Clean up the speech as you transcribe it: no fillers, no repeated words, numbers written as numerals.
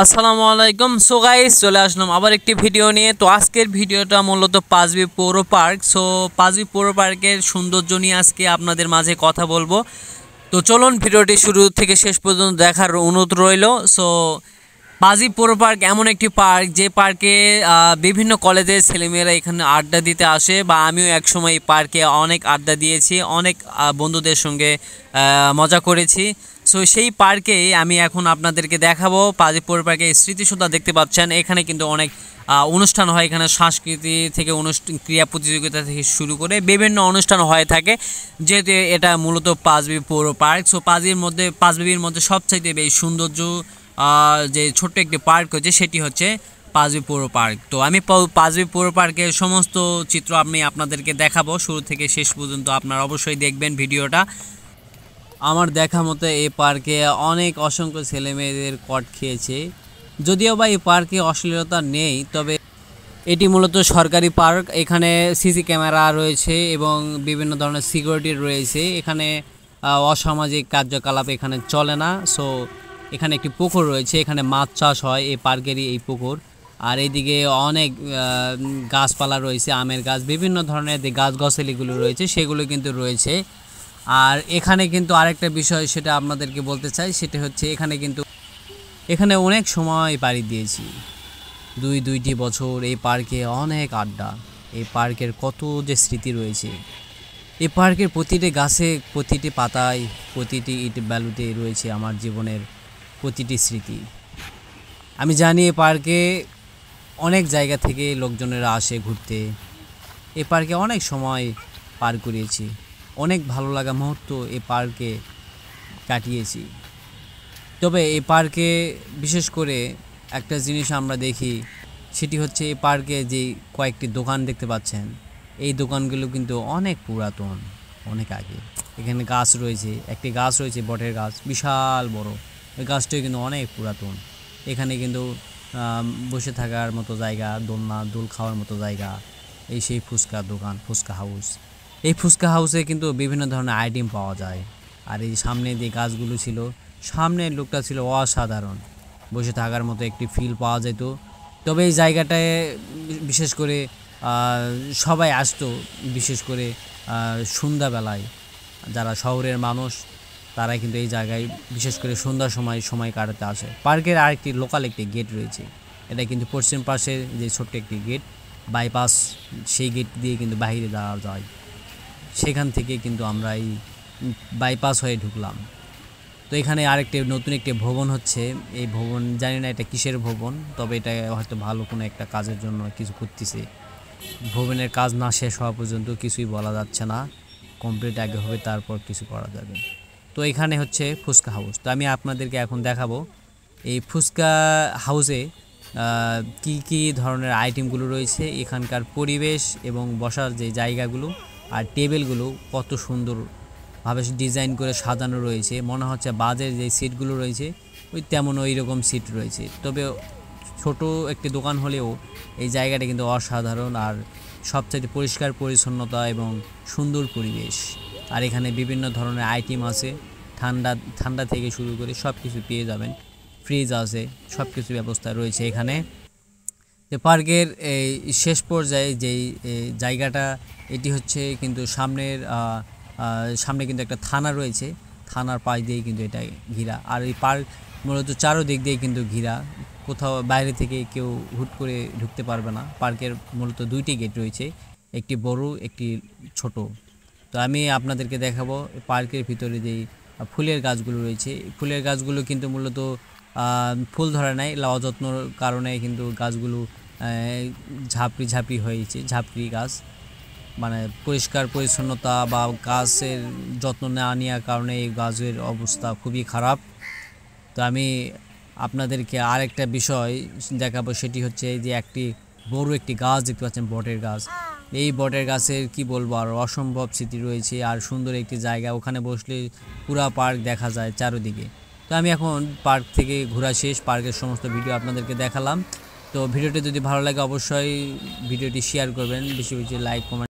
আসসালামু আলাইকুম। So guys, চলে আসলাম আবার একটি ভিডিও নিয়ে। তো আজকের ভিডিওটা মূলত পাঁচবি পৌর পার্ক। সো পাঁচবি পৌর পার্কের সৌন্দর্য নিয়ে আজকে আপনাদের মাঝে কথা বলবো। তো চলুন ভিডিওটি শুরু থেকে শেষ পর্যন্ত দেখার অনুরোধ রইল। সো পাঁচবি পৌর পার্ক এমন একটি পার্ক যে পার্কে বিভিন্ন কলেজের ছেলেমেয়েরা এখানে আড্ডা দিতে আসে, বা আমিও একসময় এই পার্কে অনেক আড্ডা দিয়েছি, অনেক বন্ধুদের সঙ্গে মজা করেছি। সো সেই পার্কেই আমি এখন আপনাদেরকে দেখাবো। পাঁচবি পৌর পার্কে স্মৃতিসৌধ দেখতে পাচ্ছেন। এখানে কিন্তু অনেক অনুষ্ঠান হয়। এখানে সংস্কৃতি থেকে ক্রীড়া প্রতিযোগিতা থেকে শুরু করে বিভিন্ন অনুষ্ঠান হয়ে থাকে, যেহেতু এটা মূলত পাঁচবি পৌর পার্ক। সো পাঁচবিবির মধ্যে সবচাইতে বেশি সৌন্দর্য যে ছোট্ট একটি পার্ক হচ্ছে, সেটি হচ্ছে পাঁচবি পৌর পার্ক। তো আমি পাঁচবি পৌর পার্কের সমস্ত চিত্র আমি আপনাদেরকে দেখাবো শুরু থেকে শেষ পর্যন্ত। আপনারা অবশ্যই দেখবেন ভিডিওটা। আমার দেখা মতো এই পার্কে অনেক অসংখ্য ছেলেমেয়েদের কট খেয়েছে। যদিও বা এই পার্কে অশ্লীলতা নেই, তবে এটি মূলত সরকারি পার্ক। এখানে সিসি ক্যামেরা রয়েছে এবং বিভিন্ন ধরনের সিকিউরিটি রয়েছে। এখানে অসামাজিক কার্যকলাপ এখানে চলে না। সো এখানে একটি পুকুর রয়েছে, এখানে মাছ চাষ হয় এই পার্কেরই এই পুকুর। আর এইদিকে অনেক গাছপালা রয়েছে, আমের গাছ, বিভিন্ন ধরনের যে গাছগাছালিগুলো রয়েছে সেগুলো কিন্তু রয়েছে। আর এখানে কিন্তু আরেকটা বিষয় সেটা আপনাদেরকে বলতে চাই, সেটা হচ্ছে এখানে অনেক সময় পাড়ি দিয়েছি, দুইটি বছর এই পার্কে অনেক আড্ডা। এই পার্কের কত যে স্মৃতি রয়েছে। এই পার্কের প্রতিটি গাছে, প্রতিটি পাতায়, প্রতিটি ইট বালুতে রয়েছে আমার জীবনের প্রতিটি স্মৃতি। আমি জানি এই পার্কে অনেক জায়গা থেকে লোকজনেরা আসে ঘুরতে। এই পার্কে অনেক সময় পার করিয়েছি, অনেক ভালো লাগা মুহূর্ত এই পার্কে কাটিয়েছি। তবে এই পার্কে বিশেষ করে একটা জিনিস আমরা দেখি, সেটি হচ্ছে এই পার্কে যে কয়েকটি দোকান দেখতে পাচ্ছেন, এই দোকানগুলো কিন্তু অনেক পুরাতন, অনেক আগে। এখানে গাছ রয়েছে, একটি গাছ রয়েছে বটের গাছ, বিশাল বড়। ওই গাছটাও কিন্তু অনেক পুরাতন। এখানে কিন্তু বসে থাকার মতো জায়গা, দোল খাওয়ার মতো জায়গা, এই সেই ফুচকা দোকান, ফুচকা হাউস। এই ফুচকা হাউসে কিন্তু বিভিন্ন ধরনের আইটেম পাওয়া যায়। আর এই সামনে যে গাছগুলো ছিল, সামনের লোকটা ছিল অসাধারণ, বসে থাকার মতো একটি ফিল পাওয়া যেত। তবে এই জায়গাটায় বিশেষ করে সবাই আসতো, বিশেষ করে সন্ধ্যাবেলায়। যারা শহরের মানুষ তারা কিন্তু এই জায়গায় বিশেষ করে সন্ধ্যার সময় কাটাতে আসে। পার্কের আরেকটি লোকাল একটি গেট রয়েছে, এটা কিন্তু পশ্চিম পাশে যে ছোট্ট একটি গেট, বাইপাস, সেই গেট দিয়ে কিন্তু বাইরে যাওয়া যায়। সেখান থেকে কিন্তু আমরা এই বাইপাস হয়ে ঢুকলাম। তো এখানে আরেকটি নতুন একটি ভবন হচ্ছে। এই ভবন জানি না এটা কিসের ভবন, তবে এটা হয়তো ভালো কোনো একটা কাজের জন্য কিছু করতেছে। ভবনের কাজ না শেষ হওয়া পর্যন্ত কিছুই বলা যাচ্ছে না, কমপ্লিট আগে হবে তারপর কিছু করা যাবে। তো এখানে হচ্ছে ফুচকা হাউস। তো আমি আপনাদেরকে এখন দেখাবো এই ফুচকা হাউসে কি কি ধরনের আইটেমগুলো রয়েছে, এখানকার পরিবেশ এবং বসার যে জায়গাগুলো আর টেবিলগুলো কত সুন্দরভাবে ডিজাইন করে সাজানো রয়েছে। মনে হচ্ছে বাজের যে সিটগুলো রয়েছে ওই রকম সিট রয়েছে। তবে ছোট একটি দোকান হলেও এই জায়গাটা কিন্তু অসাধারণ, আর সবচাইতে পরিষ্কার পরিচ্ছন্নতা এবং সুন্দর পরিবেশ। আর এখানে বিভিন্ন ধরনের আইটেম আছে, ঠান্ডা থেকে শুরু করে সব কিছু পেয়ে যাবেন। ফ্রিজ আছে, সব কিছু ব্যবস্থা রয়েছে এখানে। যে পার্কের এই শেষ পর্যায়ে যেই জায়গাটা, এটি হচ্ছে কিন্তু সামনে কিন্তু একটা থানা রয়েছে, থানার পাশ দিয়েই কিন্তু এটা ঘেরা। আর এই পার্ক মূলত চারোদিক দিয়ে কিন্তু ঘেরা, কোথাও বাইরে থেকে কেউ হুট করে ঢুকতে পারবে না। পার্কের মূলত দুইটি গেট রয়েছে, একটি বড়, একটি ছোট। তো আমি আপনাদেরকে দেখাবো পার্কের ভিতরে যেই ফুলের গাছগুলো রয়েছে। ফুলের গাছগুলো কিন্তু মূলত ফুল ধরে নাই, অযত্নর কারণে কিন্তু গাছগুলো ঝাপড়ি হয়েছে, ঝাপড়ি গাছ। মানে পরিষ্কার পরিচ্ছন্নতা বা গাছের যত্ন না নেওয়ার কারণে এই গাছের অবস্থা খুবই খারাপ। তো আমি আপনাদেরকে আরেকটা বিষয় দেখাবো, সেটি হচ্ছে যে বড় একটি গাছ দেখতে পাচ্ছেন, বটের গাছ। এই বটের গাছের কি বলবো, আর অসম্ভব স্মৃতি রয়েছে, আর সুন্দর একটি জায়গা, ওখানে বসলে পুরা পার্ক দেখা যায় চারদিকে। তো আমি এখন পার্ক থেকে ঘোরা শেষ, পার্কের সমস্ত ভিডিও আপনাদেরকে দেখালাম। তো ভিডিওটি যদি ভালো লাগে অবশ্যই ভিডিওটি শেয়ার করবেন, বেশি বেশি লাইক কমেন্ট